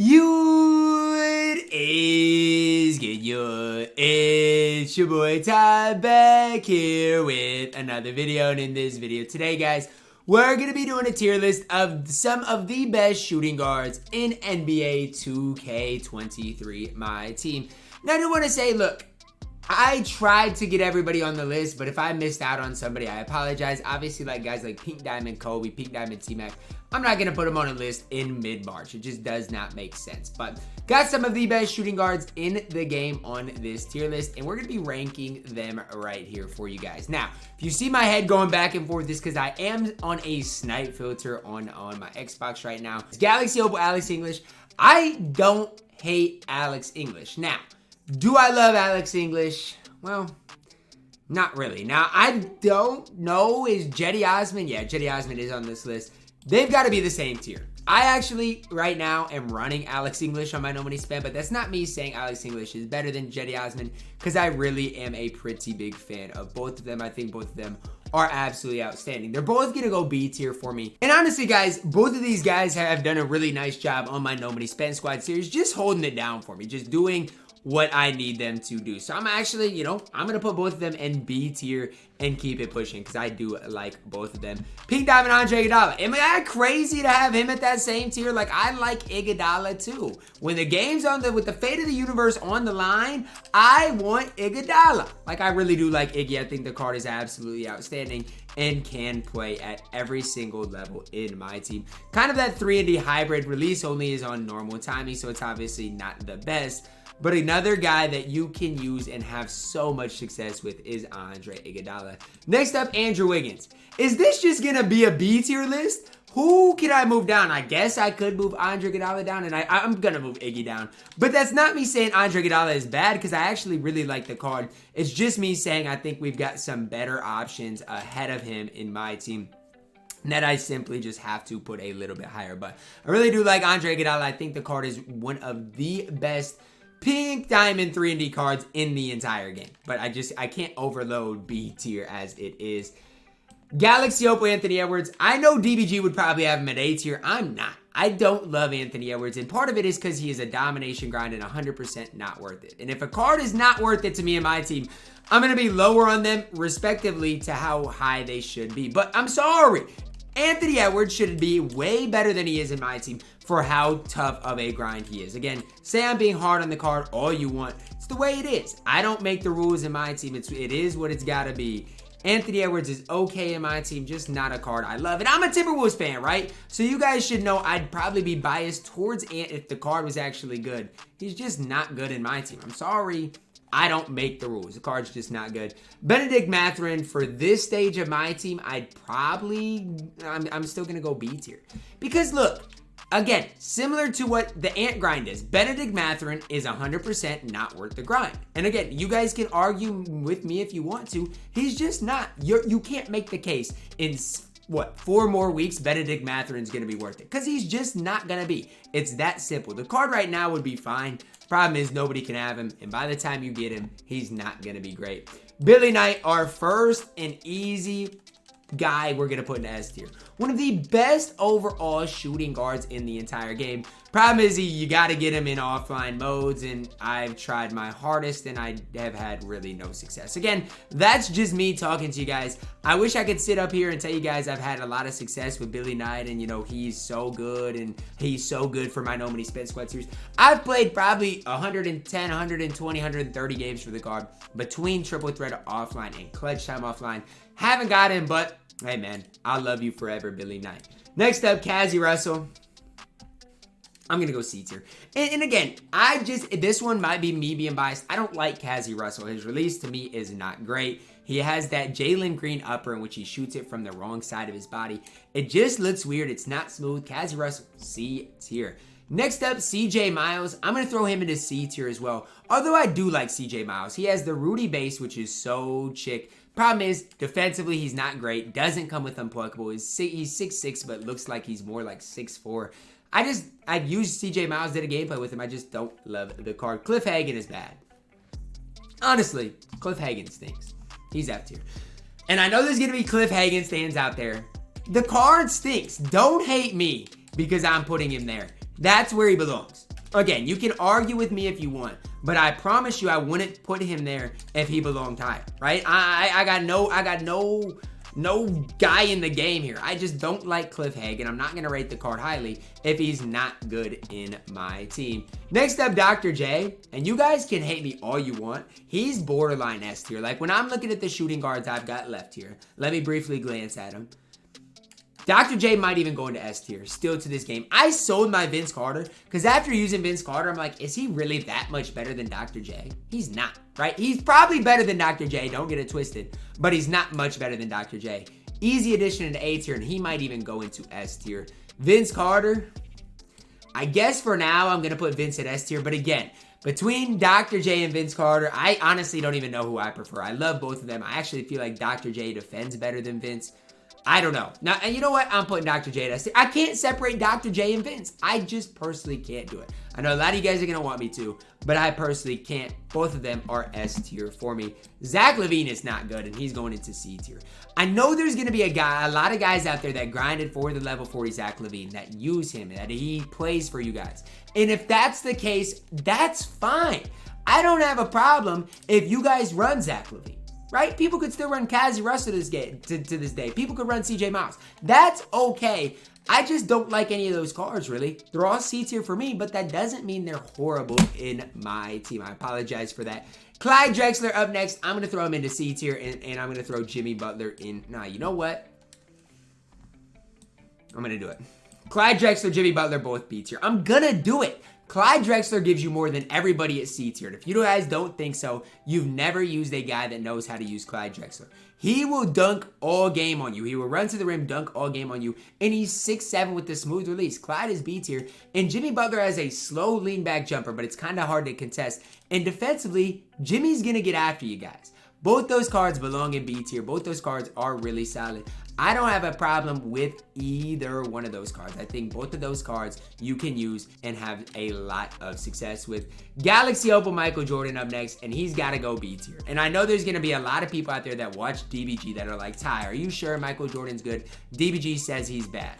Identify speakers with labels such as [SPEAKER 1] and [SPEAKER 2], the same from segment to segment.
[SPEAKER 1] It is good, it's your boy Ty back here with another video. And in this video today, guys, we're going to be doing a tier list of some of the best shooting guards in NBA 2K23 MyTEAM. Now I do want to say, look, I tried to get everybody on the list, but if I missed out on somebody, I apologize. Obviously, like guys like Pink Diamond Kobe, Pink Diamond T-Mac, I'm not going to put them on a list in mid-March. It just does not make sense. But got some of the best shooting guards in the game on this tier list, and we're going to be ranking them right here for you guys. Now, if you see my head going back and forth, this because I am on a snipe filter on my Xbox right now. It's Galaxy Opal Alex English. I don't hate Alex English. Now, do I love Alex English? Well, not really. Now, I don't know. Is Cedi Osman? Yeah, Cedi Osman is on this list. They've got to be the same tier. I actually, right now, am running Alex English on my No Money Spent, but that's not me saying Alex English is better than Cedi Osman, because I really am a pretty big fan of both of them. I think both of them are absolutely outstanding. They're both going to go B tier for me. And honestly, guys, both of these guys have done a really nice job on my No Money Spent Squad series, just holding it down for me, just doing what I need them to do. So I'm actually, I'm going to put both of them in B tier and keep it pushing because I do like both of them. Pink Diamond Andre Iguodala. Am I crazy to have him at that same tier? Like, I like Iguodala too. When the game's with the fate of the universe on the line, I want Iguodala. Like, I really do like Iggy. I think the card is absolutely outstanding and can play at every single level in my team. Kind of that 3-and-D hybrid. Release only is on normal timing, so it's obviously not the best. But another guy that you can use and have so much success with is Andre Iguodala. Next up, Andrew Wiggins. Is this just going to be a B tier list? Who can I move down? I guess I could move Andre Iguodala down, and I'm going to move Iggy down. But that's not me saying Andre Iguodala is bad, because I actually really like the card. It's just me saying I think we've got some better options ahead of him in my team that I simply just have to put a little bit higher. But I really do like Andre Iguodala. I think the card is one of the best Pink Diamond 3-and-D cards in the entire game. But I can't overload B tier as it is. Galaxy Opal Anthony Edwards. I know DBG would probably have him at A tier. I'm not. I don't love Anthony Edwards, and part of it is because he is a domination grind and 100% not worth it. And if a card is not worth it to me and my team, I'm going to be lower on them respectively to how high they should be. But I'm sorry. Anthony Edwards should be way better than he is in my team for how tough of a grind he is. Again, say I'm being hard on the card all you want. It's the way it is. I don't make the rules in my team. It is what it's got to be. Anthony Edwards is okay in my team, just not a card I love. And I'm a Timberwolves fan, right? So you guys should know I'd probably be biased towards Ant if the card was actually good. He's just not good in my team. I'm sorry. I don't make the rules. The card's just not good. Benedict Mathurin, for this stage of my team, I'm still going to go B tier. Because look, again, similar to what the Ant grind is, Benedict Mathurin is 100% not worth the grind. And again, you guys can argue with me if you want to. He's just not. You can't make the case in 4 more weeks, Benedict Mathurin's going to be worth it. Because he's just not going to be. It's that simple. The card right now would be fine. Problem is, nobody can have him. And by the time you get him, he's not going to be great. Billy Knight, our first and easy guy we're going to put in S tier. One of the best overall shooting guards in the entire game. Problem is, you got to get him in offline modes, and I've tried my hardest, and I have had really no success. Again, that's just me talking to you guys. I wish I could sit up here and tell you guys I've had a lot of success with Billy Knight, and, he's so good, and he's so good for my No Money Spent Squad series. I've played probably 110, 120, 130 games for the card between Triple Threat offline and Clutch Time offline. Haven't got him, but hey, man, I love you forever, Billy Knight. Next up, Cazzie Russell. I'm going to go C tier. And again, this one might be me being biased. I don't like Cazzie Russell. His release to me is not great. He has that Jalen Green upper in which he shoots it from the wrong side of his body. It just looks weird. It's not smooth. Cazzie Russell, C tier. Next up, CJ Miles. I'm going to throw him into C tier as well. Although I do like CJ Miles. He has the Rudy base, which is so chick. Problem is, defensively, he's not great. Doesn't come with unpluckable. He's 6'6", but looks like he's more like 6'4". I've used CJ Miles, did a gameplay with him. I just don't love the card. Cliff Hagan is bad. Honestly, Cliff Hagan stinks. He's F tier. And I know there's going to be Cliff Hagan stands out there. The card stinks. Don't hate me because I'm putting him there. That's where he belongs. Again, you can argue with me if you want, but I promise you I wouldn't put him there if he belonged higher, right? I got no guy in the game here. I just don't like Cliff Hague, and I'm not going to rate the card highly if he's not good in my team. Next up, Dr. J, and you guys can hate me all you want. He's borderline S tier. Like, when I'm looking at the shooting guards I've got left here, let me briefly glance at him. Dr. J might even go into S tier still to this game. I sold my Vince Carter because after using Vince Carter, I'm like, is he really that much better than Dr. J? He's not, right? He's probably better than Dr. J, don't get it twisted, but he's not much better than Dr. J. Easy addition into A tier, and he might even go into S tier. Vince Carter, I guess for now I'm going to put Vince at S tier, but again, between Dr. J and Vince Carter, I honestly don't even know who I prefer. I love both of them. I actually feel like Dr. J defends better than Vince. I don't know. Now, and you know what? I'm putting Dr. J at S tier. I can't separate Dr. J and Vince. I just personally can't do it. I know a lot of you guys are going to want me to, but I personally can't. Both of them are S tier for me. Zach LaVine is not good, and he's going into C tier. I know there's going to be a lot of guys out there that grinded for the level 40 Zach LaVine, that use him, that he plays for you guys. And if that's the case, that's fine. I don't have a problem if you guys run Zach LaVine. Right? People could still run Kazi Russell to this day. People could run CJ Miles. That's okay. I just don't like any of those cards, really. They're all C tier for me, but that doesn't mean they're horrible in my team. I apologize for that. Clyde Drexler up next. I'm going to throw him into C tier, and I'm going to throw Jimmy Butler in. Nah, you know what? I'm going to do it. Clyde Drexler, Jimmy Butler, both B tier. I'm going to do it. Clyde Drexler gives you more than everybody at C tier. If you guys don't think so, you've never used a guy that knows how to use Clyde Drexler. He will dunk all game on you. He will run to the rim, dunk all game on you, and he's 6'7" with the smooth release. Clyde is B tier, and Jimmy Butler has a slow lean back jumper, but it's kind of hard to contest. And defensively, Jimmy's going to get after you guys. Both those cards belong in B tier. Both those cards are really solid. I don't have a problem with either one of those cards. I think both of those cards you can use and have a lot of success with. Galaxy Opal Michael Jordan up next, and he's got to go B tier. And I know there's going to be a lot of people out there that watch DBG that are like, Ty, are you sure Michael Jordan's good? DBG says he's bad.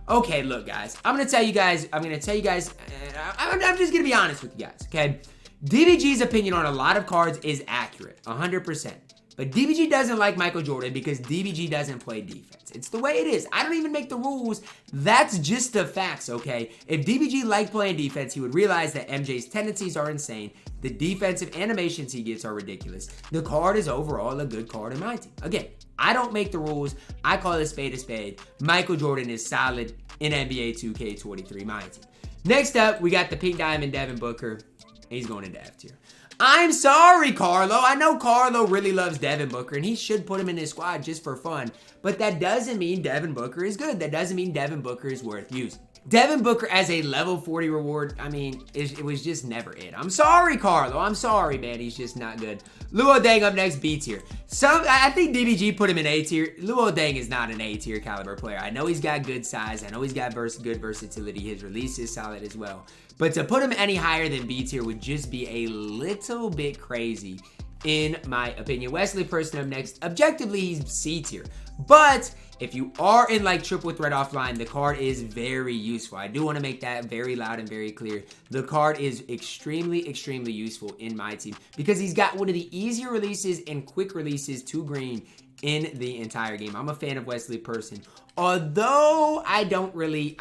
[SPEAKER 1] Okay, look, guys. I'm just going to be honest with you guys, okay? DBG's opinion on a lot of cards is accurate, 100%. But DBG doesn't like Michael Jordan because DBG doesn't play defense. It's the way it is. I don't even make the rules. That's just the facts, okay? If DBG liked playing defense, he would realize that MJ's tendencies are insane. The defensive animations he gets are ridiculous. The card is overall a good card in my team. Again, I don't make the rules. I call it spade a spade. Michael Jordan is solid in NBA 2K23 my team. Next up, we got the Pink Diamond Devin Booker. He's going into F tier. I'm sorry, Carlo. I know Carlo really loves Devin Booker, and he should put him in his squad just for fun. But that doesn't mean Devin Booker is good. That doesn't mean Devin Booker is worth using. Devin Booker as a level 40 reward, I mean, it was just never it. I'm sorry, Carlo. I'm sorry, man. He's just not good. Luol Deng up next, B tier. I think DBG put him in A tier. Luol Deng is not an A tier caliber player. I know he's got good size. I know he's got good versatility. His release is solid as well. But to put him any higher than B tier would just be a little bit crazy, in my opinion. Wesley Person up next. Objectively, he's C tier. But if you are in like triple threat offline, the card is very useful. I do want to make that very loud and very clear. The card is extremely, extremely useful in my team because he's got one of the easier releases and quick releases to green in the entire game. I'm a fan of Wesley Person. Although I don't really...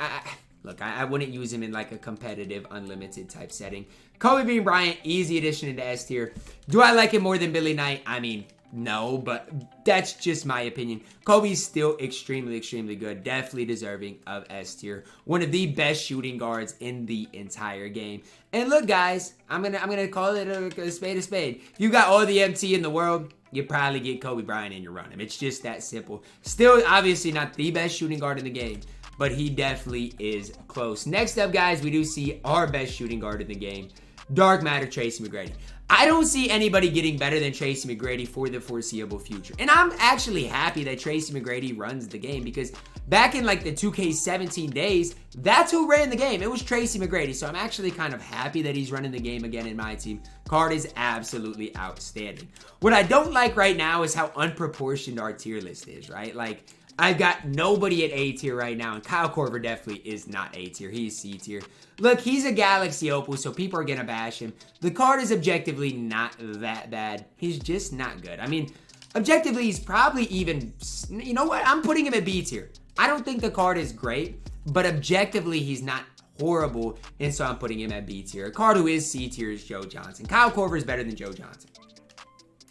[SPEAKER 1] Look, I wouldn't use him in like a competitive, unlimited type setting. Kobe Bean Bryant, easy addition into S tier. Do I like him more than Billy Knight? I mean, no, but that's just my opinion. Kobe's still extremely, extremely good. Definitely deserving of S tier. One of the best shooting guards in the entire game. And look, guys, I'm gonna call it a spade a spade. If you got all the MT in the world, you probably get Kobe Bryant and you run him. It's just that simple. Still, obviously, not the best shooting guard in the game, but he definitely is close. Next up, guys, we do see our best shooting guard in the game, Dark Matter Tracy McGrady. I don't see anybody getting better than Tracy McGrady for the foreseeable future. And I'm actually happy that Tracy McGrady runs the game because back in like the 2K17 days, that's who ran the game. It was Tracy McGrady. So I'm actually kind of happy that he's running the game again in my team. Card is absolutely outstanding. What I don't like right now is how unproportioned our tier list is, right? Like, I've got nobody at A tier right now, and Kyle Korver definitely is not A tier. He's C tier. Look, he's a Galaxy Opal, so people are going to bash him. The card is objectively not that bad. He's just not good. I mean, objectively, he's probably even... You know what? I'm putting him at B tier. I don't think the card is great, but objectively, he's not horrible, and so I'm putting him at B tier. A card who is C tier is Joe Johnson. Kyle Korver is better than Joe Johnson.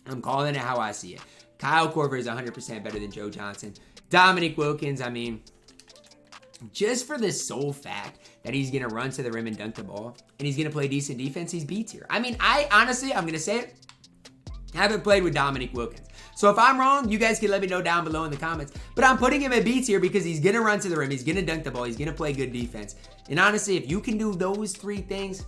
[SPEAKER 1] I'm calling it how I see it. Kyle Korver is 100% better than Joe Johnson. Dominique Wilkins, I mean, just for the sole fact that he's going to run to the rim and dunk the ball, and he's going to play decent defense, he's B tier. I mean, honestly, I'm going to say it, I haven't played with Dominique Wilkins. So if I'm wrong, you guys can let me know down below in the comments. But I'm putting him at B tier because he's going to run to the rim, he's going to dunk the ball, he's going to play good defense. And honestly, if you can do those three things,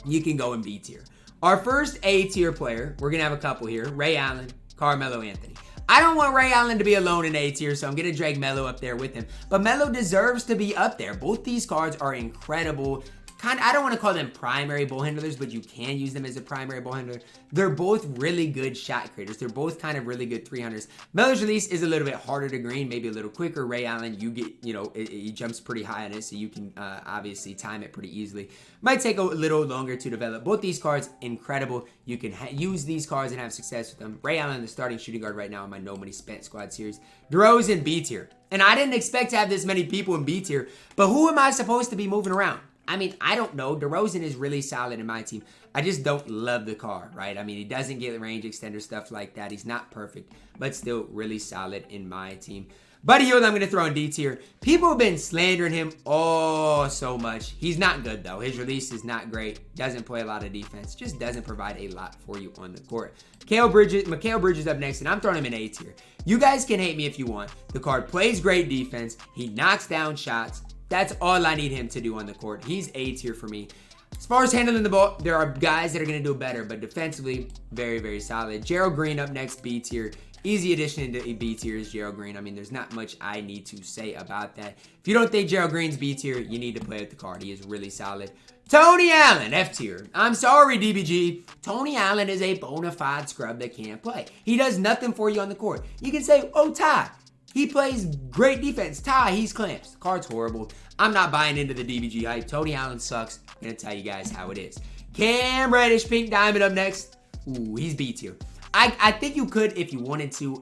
[SPEAKER 1] you can go in B tier. Our first A tier player, we're going to have a couple here, Ray Allen, Carmelo Anthony. I don't want Ray Allen to be alone in A tier, so I'm going to drag Melo up there with him. But Melo deserves to be up there. Both these cards are incredible. I don't want to call them primary ball handlers, but you can use them as a primary ball handler. They're both really good shot creators. They're both kind of really good 300s. Melo's release is a little bit harder to green, maybe a little quicker. Ray Allen, you get, he jumps pretty high on it, so you can obviously time it pretty easily. Might take a little longer to develop. Both these cards, incredible. You can use these cards and have success with them. Ray Allen, the starting shooting guard right now in my No Money Spent squad series. DeRozan, B tier. And I didn't expect to have this many people in B tier, but who am I supposed to be moving around? I mean, I don't know. DeRozan is really solid in my team. I just don't love the card, right? I mean, he doesn't get range extender, stuff like that. He's not perfect, but still really solid in my team. Buddy Hield, I'm going to throw in D tier. People have been slandering him so much. He's not good, though. His release is not great. Doesn't play a lot of defense. Just doesn't provide a lot for you on the court. Mikal Bridges up next, and I'm throwing him in A tier. You guys can hate me if you want. The card plays great defense. He knocks down shots. That's all I need him to do on the court. He's A tier for me. As far as handling the ball, there are guys that are going to do better, but defensively, very, very solid. Gerald Green up next, B tier. Easy addition into B tier is Gerald Green. I mean, there's not much I need to say about that. If you don't think Gerald Green's B tier, you need to play with the card. He is really solid. Tony Allen, F tier. I'm sorry, DBG. Tony Allen is a bona fide scrub that can't play. He does nothing for you on the court. You can say, oh, Ty, he plays great defense. Ty, he's clamps. The card's horrible. I'm not buying into the DBG hype. Tony Allen sucks. I'm going to tell you guys how it is. Cam Reddish, Pink Diamond up next. Ooh, he's B tier. I think you could, if you wanted to,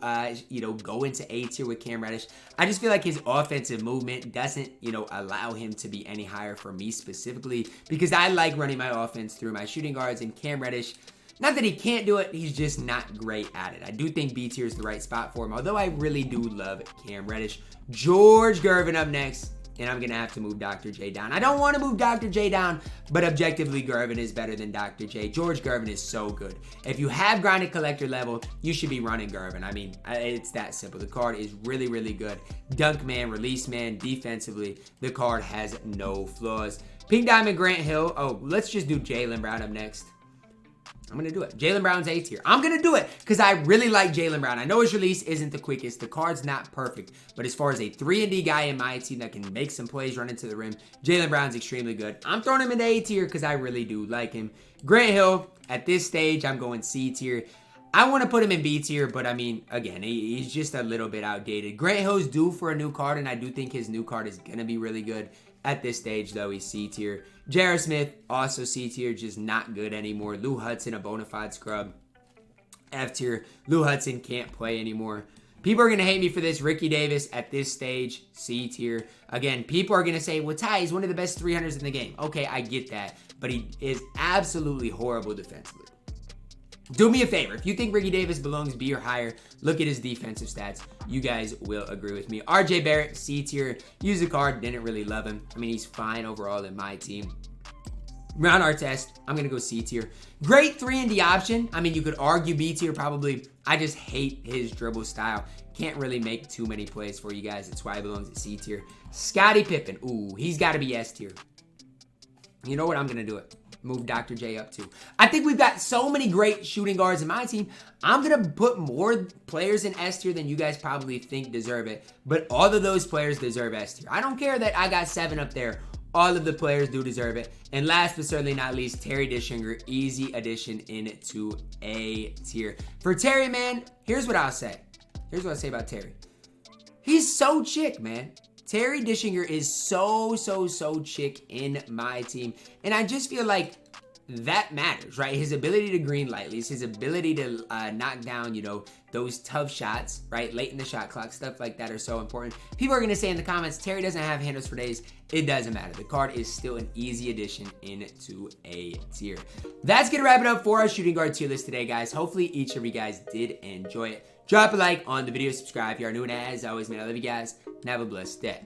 [SPEAKER 1] go into A tier with Cam Reddish. I just feel like his offensive movement doesn't, allow him to be any higher for me specifically, because I like running my offense through my shooting guards, and Cam Reddish, not that he can't do it, he's just not great at it. I do think B tier is the right spot for him, although I really do love Cam Reddish. George Gervin up next. And I'm going to have to move Dr. J down. I don't want to move Dr. J down, but objectively, Gervin is better than Dr. J. George Gervin is so good. If you have grinded collector level, you should be running Gervin. I mean, it's that simple. The card is really, really good. Dunk man, release man, defensively, the card has no flaws. Pink Diamond Grant Hill. Oh, let's just do Jaylen Brown up next. I'm going to do it. Jaylen Brown's A tier. I'm going to do it because I really like Jaylen Brown. I know his release isn't the quickest. The card's not perfect. But as far as a 3-and-D guy in my team that can make some plays, run into the rim, Jaylen Brown's extremely good. I'm throwing him in A tier because I really do like him. Grant Hill, at this stage, I'm going C tier. I want to put him in B tier, but I mean, again, he's just a little bit outdated. Grant Hill's due for a new card, and I do think his new card is going to be really good. At this stage, though, he's C tier. J.R. Smith, also C tier, just not good anymore. Lou Hudson, a bona fide scrub. F tier. Lou Hudson can't play anymore. People are going to hate me for this. Ricky Davis, at this stage, C tier. Again, people are going to say, well, Ty, he's one of the best 300s in the game. Okay, I get that. But he is absolutely horrible defensively. Do me a favor. If you think Ricky Davis belongs B or higher, look at his defensive stats. You guys will agree with me. RJ Barrett, C tier. Use the card. Didn't really love him. I mean, he's fine overall in my team. Ron Artest, I'm going to go C tier. Great 3-and-D option. I mean, you could argue B tier probably. I just hate his dribble style. Can't really make too many plays for you guys. That's why he belongs at C tier. Scottie Pippen. Ooh, he's got to be S tier. You know what? I'm going to do it. Move Dr. J up too. I think we've got so many great shooting guards in my team. I'm going to put more players in S tier than you guys probably think deserve it. But all of those players deserve S tier. I don't care that I got 7 up there. All of the players do deserve it. And last but certainly not least, Terry Dishinger. Easy addition into A tier. For Terry, man, here's what I'll say. Here's what I'll say about Terry. He's so chick, man. Terry Dishinger is so chick in my team. And I just feel like that matters, right? His ability to green lightly, his ability to knock down, you know, those tough shots, right? Late in the shot clock, stuff like that are so important. People are going to say in the comments, Terry doesn't have handles for days. It doesn't matter. The card is still an easy addition into a tier. That's going to wrap it up for our shooting guard tier list today, guys. Hopefully each of you guys did enjoy it. Drop a like on the video, subscribe if you are new, and as always, man, I love you guys, and have a blessed day.